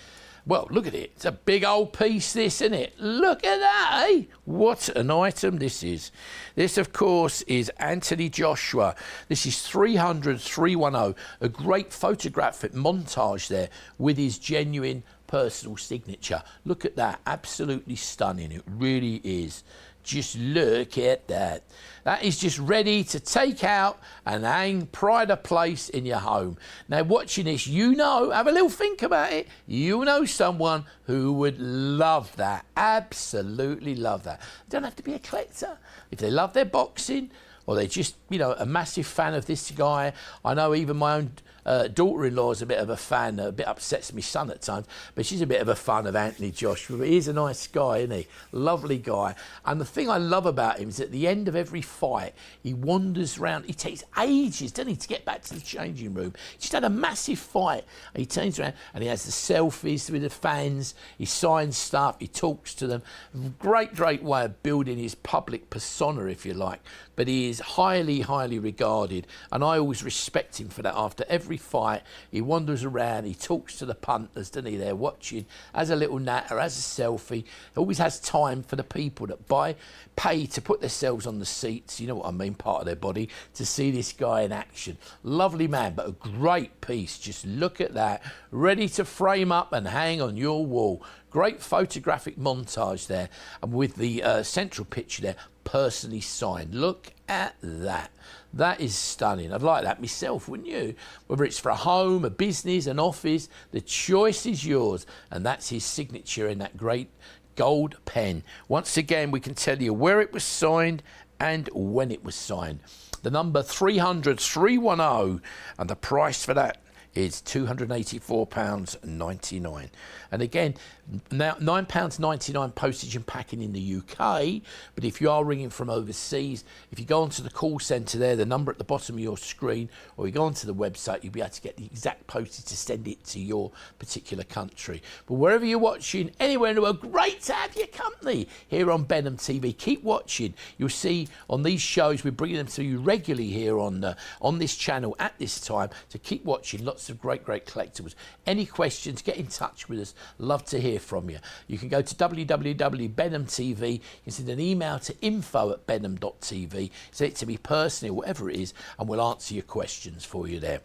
Speaker 1: well, look at it. It's a big old piece, this, isn't it? Look at that, eh? What an item this is. This, of course, is Anthony Joshua. This is 300-310. A great photographic montage there with his genuine personal signature. Look at that. Absolutely stunning. It really is. Just look at that. That is just ready to take out and hang, pride of place in your home. Now, watching this, you know, have a little think about it. You know someone who would love that. Absolutely love that. Don't have to be a collector. If they love their boxing, or they're just, you know, a massive fan of this guy. I know even my own daughter-in-law is a bit of a fan, a bit upsets me son at times, but she's a bit of a fan of Anthony Joshua. But he's a nice guy, isn't he? Lovely guy. And the thing I love about him is at the end of every fight, he wanders around. He takes ages, doesn't he, to get back to the changing room. He just had a massive fight. And he turns around and he has the selfies with the fans. He signs stuff. He talks to them. Great, great way of building his public persona, if you like. But he is highly, highly regarded. And I always respect him for that. After every fight, he wanders around, he talks to the punters, doesn't he? They're watching, has a little natter, has a selfie. He always has time for the people that pay to put themselves on the seats, you know what I mean, part of their body, to see this guy in action. Lovely man, but a great piece. Just look at that, ready to frame up and hang on your wall. Great photographic montage there, and with the central picture there, personally signed. Look at that. That is stunning. I'd like that myself, wouldn't you? Whether it's for a home, a business, an office, the choice is yours. And that's his signature in that great gold pen. Once again, we can tell you where it was signed and when it was signed. The number 300-310, and the price for that is £284.99. And again, now £9.99 postage and packing in the UK. But if you are ringing from overseas, if you go onto the call centre there, the number at the bottom of your screen, or you go onto the website, you'll be able to get the exact postage to send it to your particular country. But wherever you're watching, anywhere in the world, great to have your company here on Benham TV. Keep watching. You'll see on these shows, we're bringing them to you regularly here on this channel at this time. So keep watching. Lots of great, great collectibles. Any questions, get in touch with us. Love to hear from you. You can go to www.benhamtv. You can send an email to info@benham.tv. Say it to me personally, whatever it is, and we'll answer your questions for you there.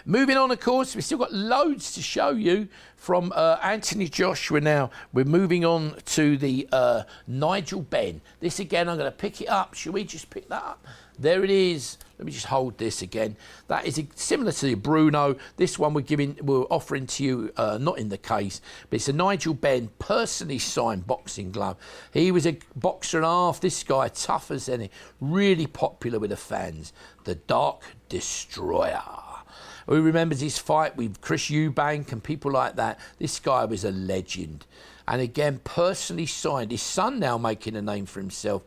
Speaker 1: Moving on, of course, we've still got loads to show you from Anthony Joshua now. We're moving on to the Nigel Benn. This again, I'm going to pick it up. Shall we just pick that up? There it is. Let me just hold this again. That is similar to the Bruno. This one we're offering to you, not in the case, but it's a Nigel Benn personally signed boxing glove. He was a boxer and a half. This guy, tough as any, really popular with the fans. The Dark Destroyer. Who remembers his fight with Chris Eubank and people like that? This guy was a legend. And again, personally signed. His son now making a name for himself.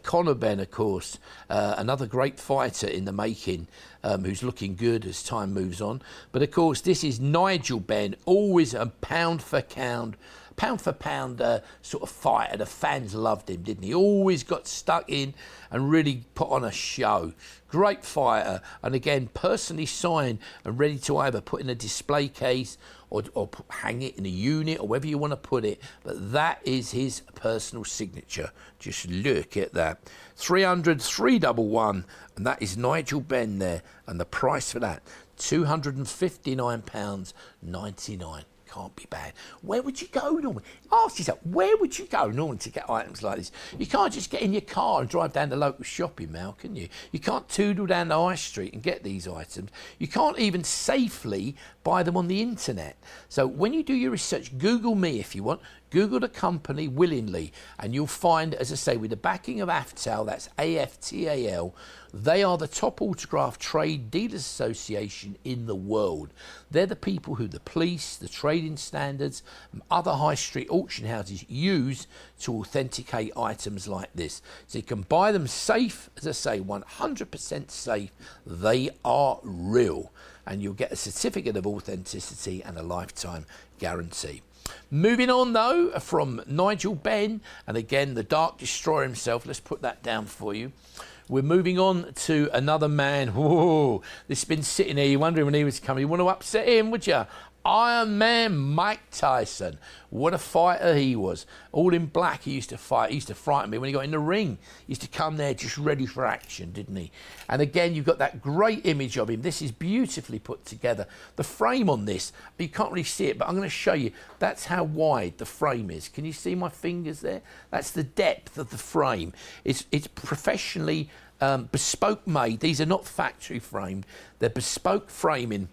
Speaker 1: Conor Benn, of course, another great fighter in the making, who's looking good as time moves on. But of course, this is Nigel Benn, always a pound for pound sort of fighter. The fans loved him, didn't he? Always got stuck in and really put on a show. Great fighter, and again, personally signed and ready to either put in a display case or hang it in a unit or wherever you want to put it. But that is his personal signature. Just look at that. 300-311, and that is Nigel Benn there, and the price for that, £259.99. can't be bad. Where would you go normally? Ask yourself, where would you go normally to get items like this? You can't just get in your car and drive down the local shopping mall, can you? You can't toodle down the high street and get these items. You can't even safely buy them on the internet. So when you do your research, Google me if you want. Google the company willingly, and you'll find, as I say, with the backing of AFTAL, that's AFTAL, they are the top autograph trade dealers association in the world. They're the people who the police, the trading standards, and other high street auction houses use to authenticate items like this. So you can buy them safe, as I say, 100% safe. They are real, and you'll get a certificate of authenticity and a lifetime guarantee. Moving on though, from Nigel Benn, and again the Dark Destroyer himself, let's put that down for you. We're moving on to another man. Whoa, this has been sitting here, you're wondering when he was coming. You want to upset him, would you? Iron Man Mike Tyson. What a fighter he was. All in black he used to fight. He used to frighten me when he got in the ring. He used to come there just ready for action, didn't he? And again, you've got that great image of him. This is beautifully put together. The frame on this, you can't really see it, but I'm going to show you. That's how wide the frame is. Can you see my fingers there? That's the depth of the frame. It's professionally bespoke made. These are not factory framed. They're bespoke framing.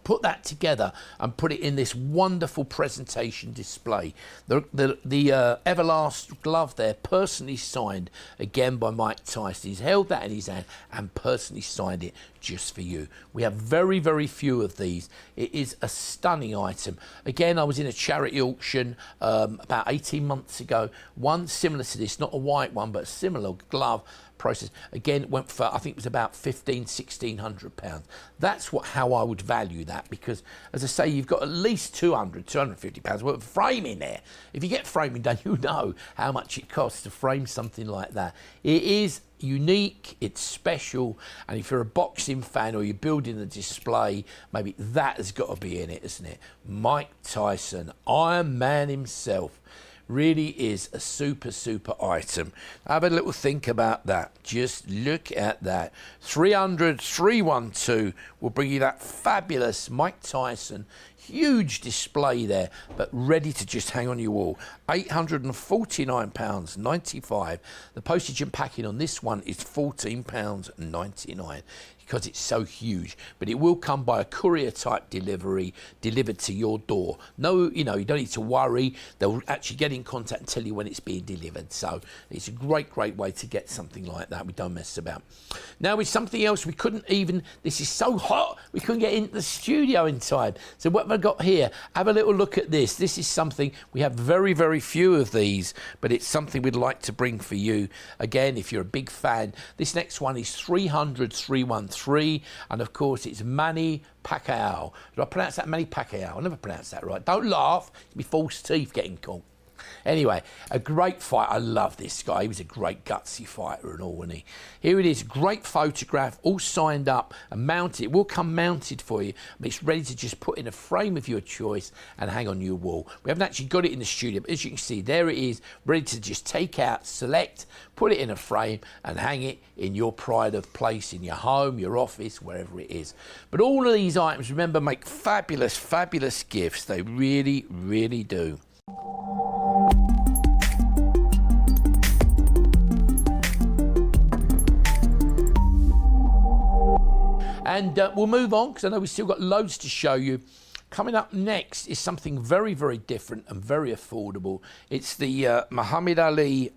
Speaker 1: Put that together and put it in this wonderful presentation display. The Everlast glove there, personally signed again by Mike Tyson. He's held that in his hand and personally signed it just for you. We have very, very few of these. It is a stunning item. Again, I was in a charity auction about 18 months ago. One similar to this, not a white one, but a similar glove process. Again, went for, I think it was about £1,600. That's how I would value that, because as I say, you've got at least £250 worth of framing there. If you get framing done, you know how much it costs to frame something like that. It is unique, it's special, and if you're a boxing fan or you're building a display, maybe that has got to be in it, isn't it? Mike Tyson, Iron Man himself. Really is a super, super item. Have a little think about that. Just look at that. 300 312 will bring you that fabulous Mike Tyson. Huge display there, but ready to just hang on your wall. £849.95. The postage and packing on this one is £14.99. because it's so huge, but it will come by a courier type delivery delivered to your door. No, you don't need to worry. They'll actually get in contact and tell you when it's being delivered. So it's a great, great way to get something like that. We don't mess about. Now with something else, we couldn't even, this is so hot, we couldn't get into the studio in time. So what have I got here? Have a little look at this. This is something, we have very, very few of these, but it's something we'd like to bring for you. Again, if you're a big fan, this next one is 300 313. And of course it's Manny Pacquiao. Did I pronounce that Manny Pacquiao? I never pronounced that right. Don't laugh, it'll be false teeth getting caught. Anyway, a great fight. I love this guy. He was a great gutsy fighter and all, wasn't he? Here it is, great photograph, all signed up and mounted. It will come mounted for you, but it's ready to just put in a frame of your choice and hang on your wall. We haven't actually got it in the studio, but as you can see, there it is, ready to just take out, select, put it in a frame and hang it in your pride of place, in your home, your office, wherever it is. But all of these items, remember, make fabulous, fabulous gifts. They really, really do. And we'll move on, because I know we've still got loads to show you. Coming up next is something very, very different and very affordable. It's the Muhammad Ali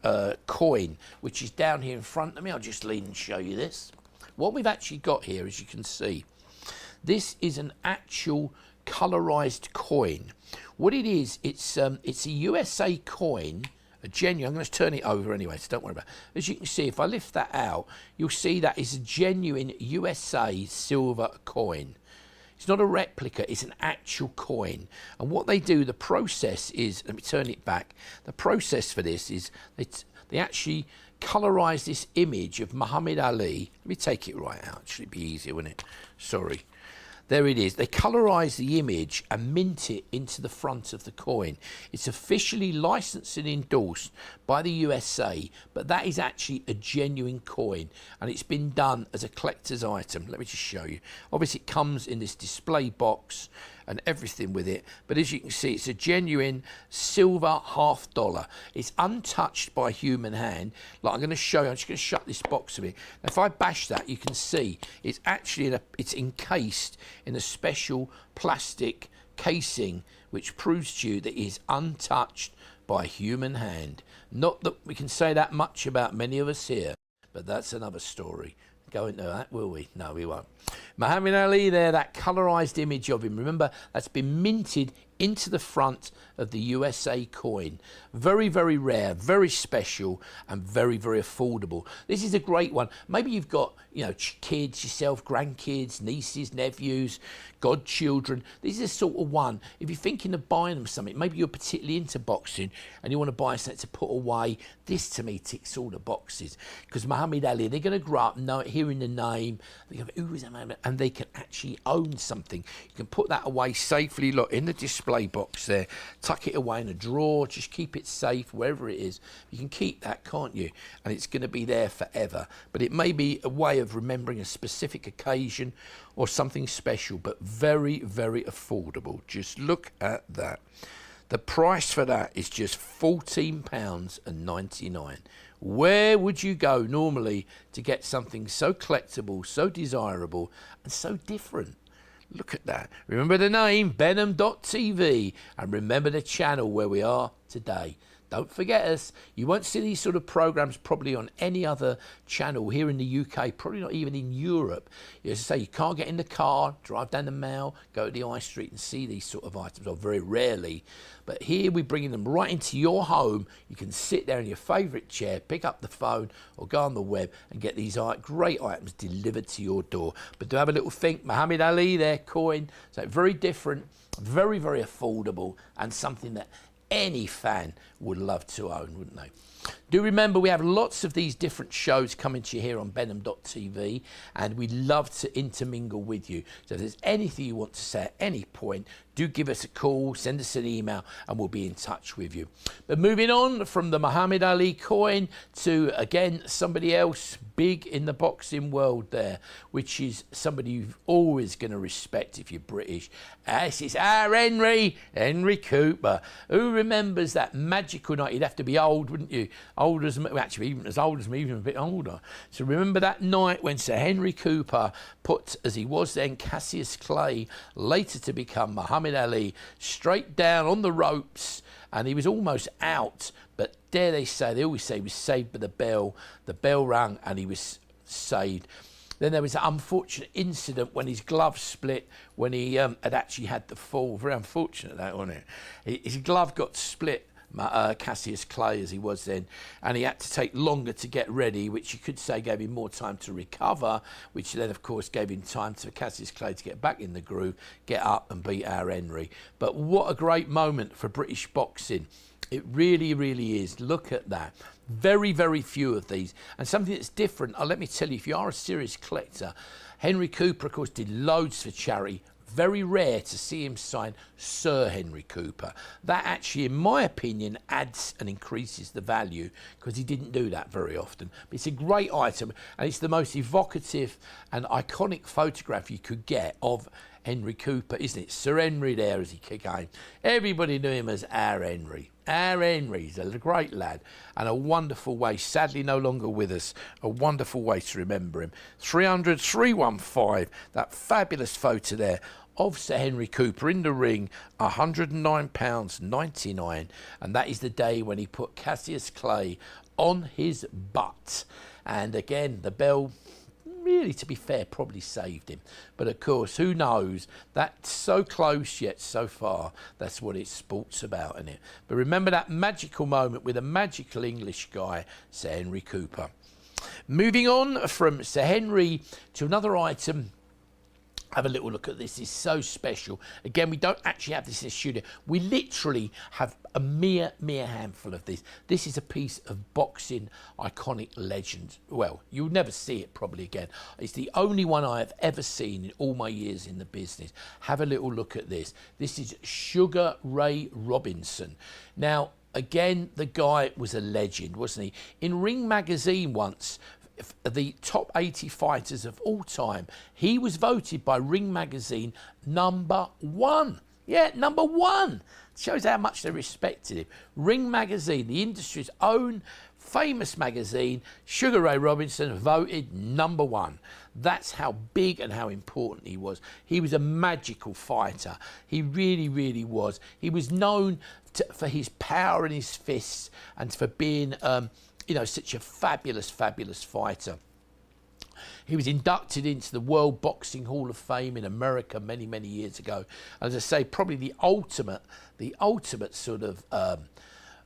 Speaker 1: coin, which is down here in front of me. I'll just lean and show you this. What we've actually got here, as you can see, this is an actual colorized coin. What it is, it's a USA coin, a genuine. I'm going to turn it over anyway, so don't worry about it. As you can see, if I lift that out, you'll see that is a genuine USA silver coin. It's not a replica, it's an actual coin. And what they do, the process is, let me turn it back. The process for this is they actually colorize this image of Muhammad Ali. Let me take it right out, actually it'd be easier, wouldn't it? Sorry. There it is. They colorize the image and mint it into the front of the coin. It's officially licensed and endorsed by the USA, but that is actually a genuine coin, and it's been done as a collector's item. Let me just show you. Obviously, it comes in this display box. and everything with it. But as you can see, it's a genuine silver $half. It's untouched by human hand. Like I'm going to show you, I'm just going to shut this box a bit. Now, if I bash that, you can see it's actually it's encased in a special plastic casing, which proves to you that it is untouched by human hand. Not that we can say that much about many of us here, but that's another story. Go into that, will we? No, we won't. Muhammad Ali there, that colorized image of him. Remember, that's been minted into the front of the USA coin. Very, very rare, very special, and very, very affordable. This is a great one. Maybe you've got, you know, kids yourself, grandkids, nieces, nephews, godchildren. This is a sort of one. If you're thinking of buying them something, maybe you're particularly into boxing and you want to buy something to put away, this to me ticks all the boxes. Because Muhammad Ali, they're going to grow up hearing the name, they go, who is that man? And they can actually own something. You can put that away safely, look, in the display box there, tuck it away in a drawer, just keep it safe wherever it is. You can keep that, can't you? And it's going to be there forever. But it may be a way of remembering a specific occasion or something special, but very, very affordable. Just look at that. The price for that is just £14.99. Where would you go normally to get something so collectible, so desirable, and so different? Look at that. Remember the name, Benham.tv, and remember the channel where we are today. Don't forget us. You won't see these sort of programs probably on any other channel here in the UK, probably not even in Europe. As I say, you can't get in the car, drive down the Mall, go to the high street and see these sort of items, or very rarely. But here we're bringing them right into your home. You can sit there in your favourite chair, pick up the phone or go on the web and get these great items delivered to your door. But do have a little think, Muhammad Ali, their coin, so very different, very, very affordable, and something that any fan would love to own, wouldn't they? Do remember we have lots of these different shows coming to you here on Benham.tv, and we love to intermingle with you. So if there's anything you want to say at any point, do give us a call, send us an email, and we'll be in touch with you. But moving on from the Muhammad Ali coin to, again, somebody else big in the boxing world there, which is somebody you're always going to respect if you're British. This is our Henry Cooper. Who remembers that magical night? You'd have to be old, wouldn't you? Old as me, actually even as old as me, even a bit older. So remember that night when Sir Henry Cooper put, as he was then, Cassius Clay, later to become Muhammad Ali, straight down on the ropes, and he was almost out, but dare they always say he was saved by the bell rang and he was saved. Then there was an unfortunate incident when his glove split, when he had actually had the fall. Very unfortunate that, wasn't it? His glove got split, Cassius Clay as he was then, and he had to take longer to get ready, which you could say gave him more time to recover, which then of course gave him time to Cassius Clay to get back in the groove, get up and beat our Henry. But what a great moment for British boxing. It really, really is. Look at that. Very, very few of these. And something that's different, let me tell you, if you are a serious collector, Henry Cooper, of course, did loads for charity. Very rare to see him sign Sir Henry Cooper. That actually, in my opinion, adds and increases the value, because he didn't do that very often. But it's a great item, and it's the most evocative and iconic photograph you could get of Henry Cooper, isn't it? Sir Henry there as he came. Everybody knew him as our Henry. Our Henry's a great lad, and a wonderful way, sadly no longer with us, a wonderful way to remember him. 300 315, that fabulous photo there of Sir Henry Cooper in the ring, £109.99, and that is the day when he put Cassius Clay on his butt. And again, the bell, really, to be fair, probably saved him. But of course, who knows? That's so close yet so far. That's what it's sports about, isn't it? But remember that magical moment with a magical English guy, Sir Henry Cooper. Moving on from Sir Henry to another item. Have a little look at this. It's so special. Again, we don't actually have this in the studio. We literally have a mere handful of this. This is a piece of boxing iconic legend. Well, you'll never see it probably again. It's the only one I have ever seen in all my years in the business. Have a little look at this. This is Sugar Ray Robinson. Now, again, the guy was a legend, wasn't he? In Ring magazine once, the top 80 fighters of all time. He was voted by Ring Magazine #1. Yeah, #1. Shows how much they respected him. Ring Magazine, the industry's own famous magazine, Sugar Ray Robinson voted #1. That's how big and how important he was. He was a magical fighter. He really, really was. He was known for his power in his fists and for being, such a fabulous, fabulous fighter. He was inducted into the World Boxing Hall of Fame in America many, many years ago. As I say, probably the ultimate sort of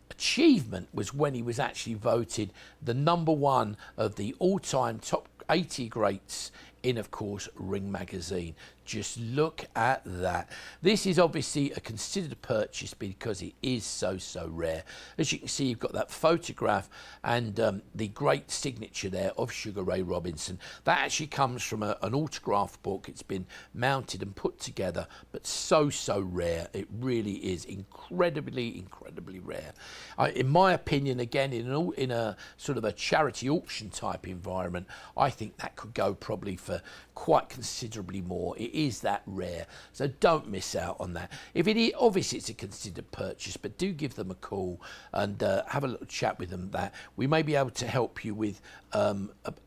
Speaker 1: achievement was when he was actually voted the #1 of the all-time top 80 greats in, of course, Ring Magazine. Just look at that. This is obviously a considered purchase because it is so, so rare. As you can see, you've got that photograph and the great signature there of Sugar Ray Robinson. That actually comes from an autograph book. It's been mounted and put together, but so, so rare. It really is incredibly, incredibly rare. In my opinion, again, in a sort of a charity auction type environment, I think that could go probably for quite considerably more. It is that rare, so don't miss out on that. If it is, obviously it's a considered purchase, but do give them a call and have a little chat with them. That we may be able to help you with a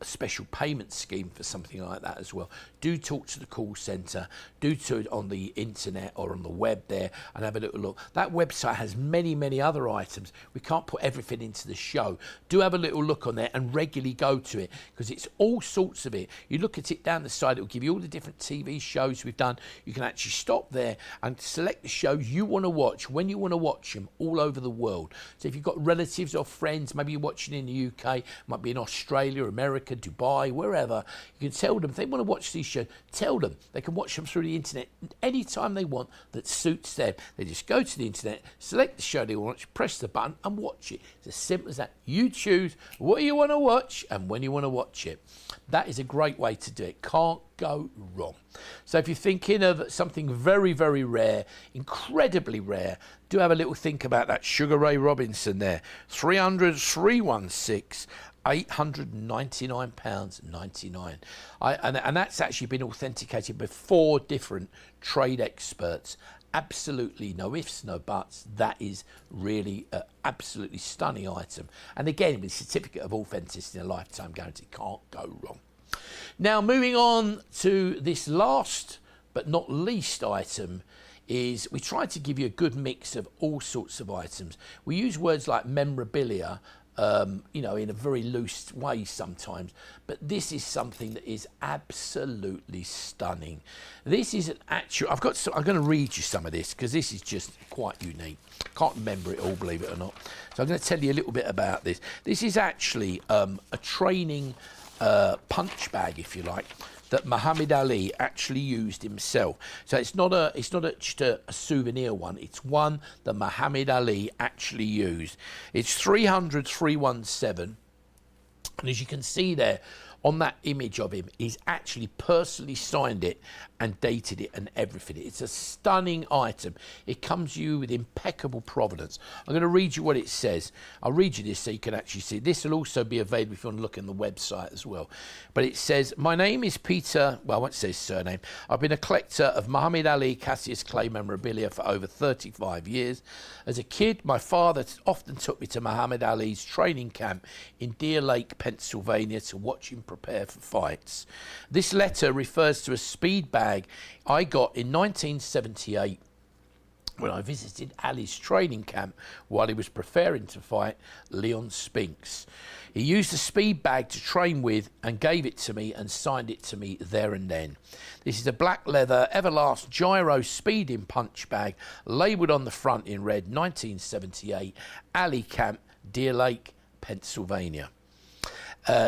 Speaker 1: special payment scheme for something like that as well. Do talk to the call centre, do it on the internet or on the web there and have a little look. That website has many, many other items. We can't put everything into the show. Do have a little look on there and regularly go to it because it's all sorts of it. You look at it down the side, it will give you all the different TV shows we've done. You can actually stop there and select the shows you want to watch when you want to watch them all over the world. So if you've got relatives or friends, maybe you're watching in the UK, might be in Australia, America, Dubai, wherever, you can tell them if they want to watch these shows, tell them they can watch them through the internet anytime they want that suits them. They just go to the internet, select the show they want to watch, press the button and watch it. It's as simple as that. You choose what you want to watch and when you want to watch it. That is a great way to do it. Can't go wrong. So if you're thinking of something very, very rare, incredibly rare, do have a little think about that Sugar Ray Robinson there. 316 £899.99. And that's actually been authenticated by 4 different trade experts. Absolutely no ifs, no buts. That is really an absolutely stunning item. And again, with a certificate of authenticity and a lifetime guarantee, can't go wrong. Now, moving on to this last but not least item is we try to give you a good mix of all sorts of items. We use words like memorabilia, in a very loose way sometimes, but this is something that is absolutely stunning. This is an actual, I'm going to read you some of this because this is just quite unique. Can't remember it all, believe it or not. So I'm going to tell you a little bit about this. This is actually a training punch bag, if you like, that Muhammad Ali actually used himself. So it's not just a souvenir one. It's one that Muhammad Ali actually used. It's 300-317, and as you can see there on that image of him, he's actually personally signed it and dated it and everything. It's a stunning item. It comes to you with impeccable provenance. I'm going to read you what it says. I'll read you this so you can actually see. This will also be available if you want to look in the website as well. But it says, my name is Peter, well, I won't say his surname. I've been a collector of Muhammad Ali Cassius Clay memorabilia for over 35 years. As a kid, my father often took me to Muhammad Ali's training camp in Deer Lake, Pennsylvania to watch him prepare for fights. This letter refers to a speed bag I got in 1978 when I visited Ali's training camp while he was preparing to fight Leon Spinks. He used the speed bag to train with and gave it to me and signed it to me there and then. This is a black leather Everlast Gyro speeding punch bag labelled on the front in red 1978 Ali Camp, Deer Lake, Pennsylvania.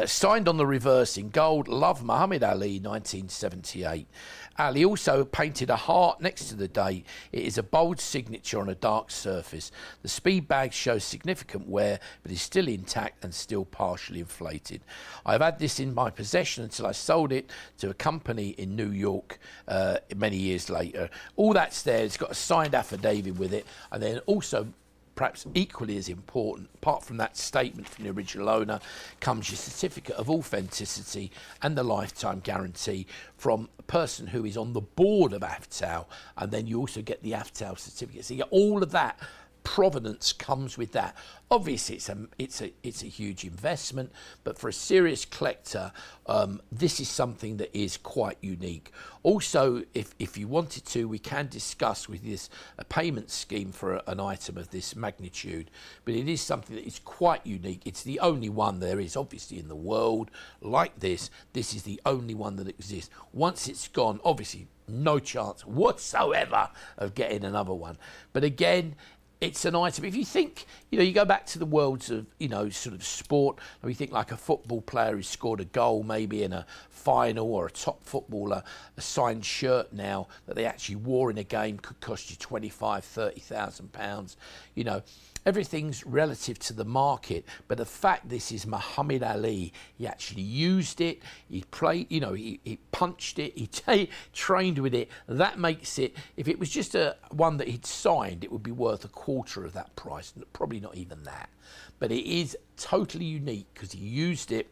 Speaker 1: Signed on the reverse in gold, Love Muhammad Ali 1978. Ali also painted a heart next to the date. It is a bold signature on a dark surface. The speed bag shows significant wear, but is still intact and still partially inflated. I've had this in my possession until I sold it to a company in New York many years later. All that's there. It's got a signed affidavit with it, and then also perhaps equally as important, apart from that statement from the original owner, comes your certificate of authenticity and the lifetime guarantee from a person who is on the board of AFTAL, and then you also get the AFTAL certificate. So you get all of that. Provenance comes with that. Obviously, it's a huge investment, but for a serious collector, this is something that is quite unique. Also, if you wanted to, we can discuss with this a payment scheme for an item of this magnitude, but it is something that is quite unique. It's the only one there is, obviously, in the world like this. This is the only one that exists. Once it's gone, obviously, no chance whatsoever of getting another one. But again, it's an item. If you think, you go back to the worlds of, sort of sport, and we think like a football player who scored a goal maybe in a final, or a top footballer, a signed shirt now that they actually wore in a game could cost you £25,000, £30,000. Everything's relative to the market, but the fact this is Muhammad Ali, he actually used it, he played, he punched it, he trained with it. That makes it, if it was just one that he'd signed, it would be worth a quarter of that price, probably not even that. But it is totally unique because he used it.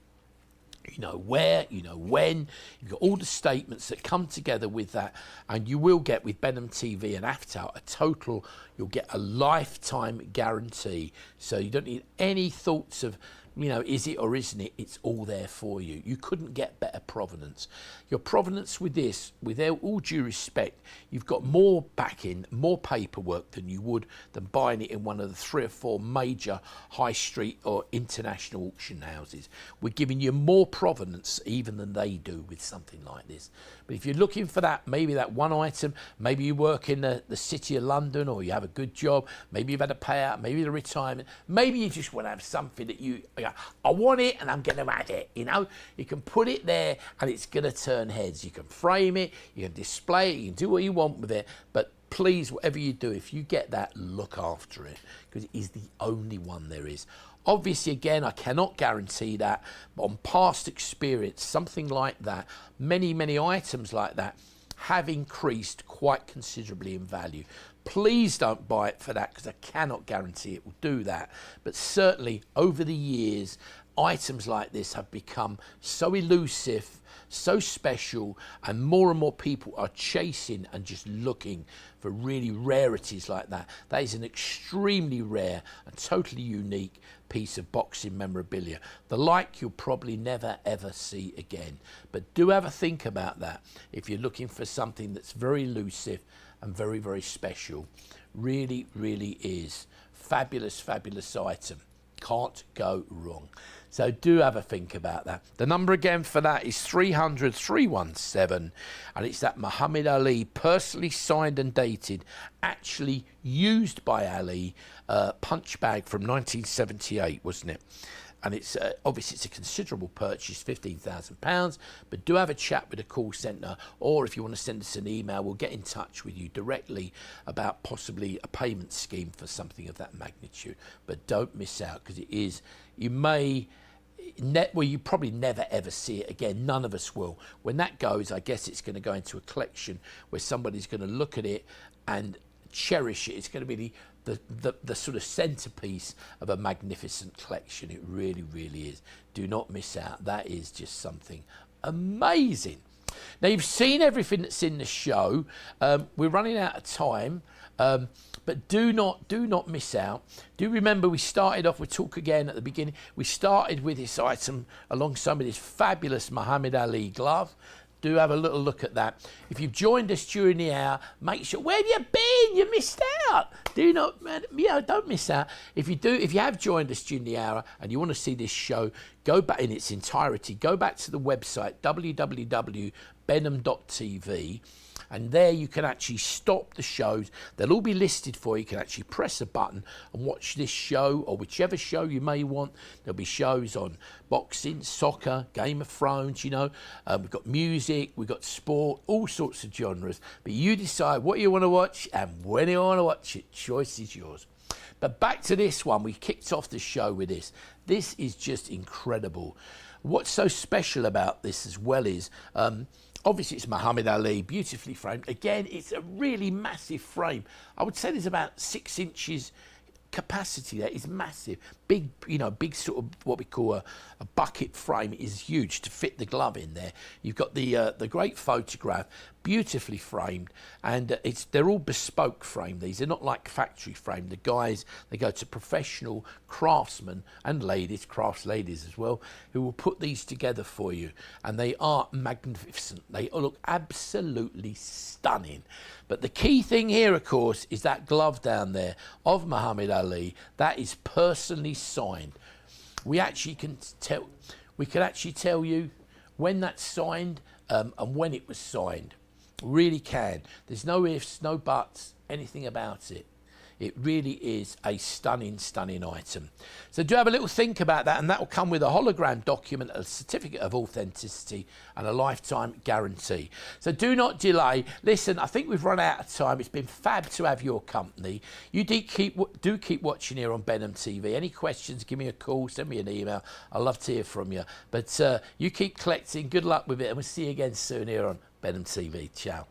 Speaker 1: You know where, you know when, you've got all the statements that come together with that, and you will get with Benham TV and AFTAL a total, you'll get a lifetime guarantee. So you don't need any thoughts of, is it or isn't it? It's all there for you. You couldn't get better provenance. Your provenance with this, with all due respect, you've got more backing, more paperwork than you would than buying it in one of the 3 or 4 major high street or international auction houses. We're giving you more provenance even than they do with something like this. But if you're looking for that, maybe that one item, maybe you work in the city of London, or you have a good job, maybe you've had a payout, maybe the retirement, maybe you just want to have something that I want it and I'm going to add it, you can put it there and it's going to turn heads. You can frame it, you can display it, you can do what you want with it, but please, whatever you do, if you get that, look after it, because it is the only one there is. Obviously, again, I cannot guarantee that, but on past experience, something like that, many items like that have increased quite considerably in value. Please don't buy it for that, because I cannot guarantee it will do that. But certainly, over the years, items like this have become so elusive, so special, and more people are chasing and just looking for really rarities like that. That is an extremely rare and totally unique piece of boxing memorabilia, the like you'll probably never ever see again. But do have a think about that if you're looking for something that's very elusive and very special. Really is fabulous item. Can't go wrong. So do have a think about that. The number again for that is 300 317, and it's that Muhammad Ali personally signed and dated, actually used by Ali, punch bag from 1978, wasn't it? And it's obviously it's a considerable purchase, £15,000, but do have a chat with the call centre, or if you want to send us an email, we'll get in touch with you directly about possibly a payment scheme for something of that magnitude. But don't miss out, because it is, you probably never ever see it again. None of us will. When that goes, I guess it's going to go into a collection where somebody's going to look at it and cherish it. It's going to be the sort of centerpiece of a magnificent collection. It really is. Do not miss out. That is just something amazing. Now, you've seen everything that's in the show. We're running out of time, but do not miss out. Do remember, we started off with talk again at the beginning. We started with this item alongside with this fabulous Muhammad Ali glove. Do have a little look at that. If you've joined us during the hour, make sure, where have you been? You missed out. Don't miss out. If you have joined us during the hour and you want to see this show, go back in its entirety. Go back to the website www.benham.tv. And there you can actually stop the shows. They'll all be listed for you. You can actually press a button and watch this show, or whichever show you may want. There'll be shows on boxing, soccer, Game of Thrones, we've got music, we've got sport, all sorts of genres. But you decide what you want to watch and when you want to watch it. Choice is yours. But back to this one. We kicked off the show with this. This is just incredible. What's so special about this as well is, obviously it's Muhammad Ali, beautifully framed. Again, it's a really massive frame. I would say there's about 6 inches capacity there is massive. Big, you know, big sort of what we call a bucket frame is huge to fit the glove in there. You've got the great photograph, beautifully framed, and they're all bespoke frame. These are not like factory frame. The guys, they go to professional craftsmen and ladies, crafts ladies as well, who will put these together for you, and they are magnificent. They look absolutely stunning. But the key thing here, of course, is that glove down there of Muhammad Ali. That is personally signed. We actually can tell. We can actually tell you when that's signed and when it was signed. Really can. There's no ifs, no buts, anything about it. It really is a stunning, stunning item. So do have a little think about that, and that will come with a hologram document, a certificate of authenticity, and a lifetime guarantee. So do not delay. Listen, I think we've run out of time. It's been fab to have your company. You do keep watching here on Benham TV. Any questions, give me a call, send me an email. I'd love to hear from you. But you keep collecting. Good luck with it, and we'll see you again soon here on Benham TV. Ciao.